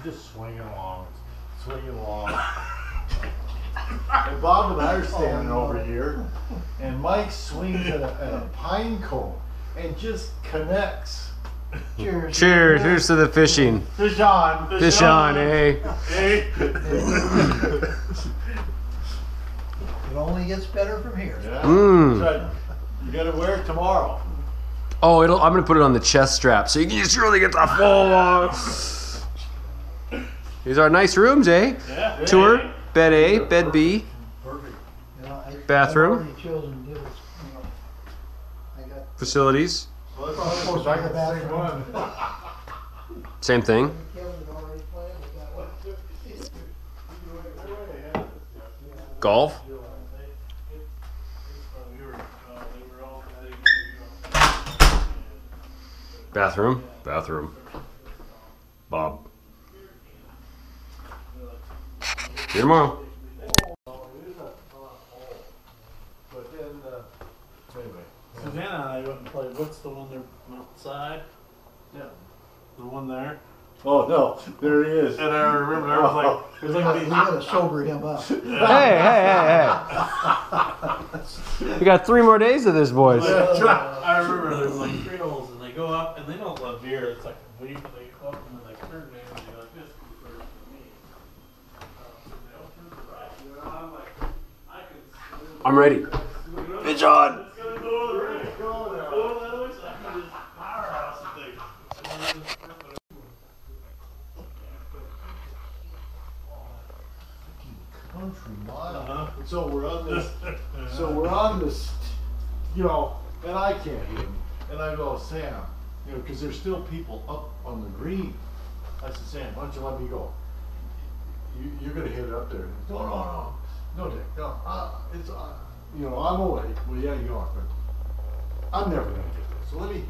just swinging along. And Bob and I are standing over here, and Mike swings at a pine cone and just connects. Cheers. Cheers. Here's to the fishing. Fish on. Fish on, eh? Hey. It only gets better from here. Yeah. Mm. That's right. You gotta wear it tomorrow. Oh, I'm gonna put it on the chest strap so you can just really get the full. These are nice rooms, eh? Yeah. Tour, bed A, bed B, Perfect. You know, bathroom, I've already chosen to do this, you know, I got facilities, Well, that's probably back at the same one. same thing. Kevin had already planned with that one. Golf. Bathroom. Bob. See you tomorrow. But then, anyway. Savannah and I went and played. What's the one there outside? Yeah. The one there. Oh no, there he is. And I remember there was like We gotta sober him up. Hey. We got 3 more days of this, boys. I remember there's like 3 holes and they go up and they don't love beer. It's like a week. They go up and then they turn down and they're like, this is for me. I'm like, I can. I'm ready. Fish on. It's gonna go to the ring. Go that way. So I can just powerhouse the thing. Country mile. Uh-huh. So we're on this. You know, and I can't hit him. And I go, Sam, you know, because there's still people up on the green. I said, Sam, why don't you let me go? You're gonna hit it up there. No, Dick, no. It's you know, I'm awake. Well, yeah, you are, but I'm never gonna get this. So let me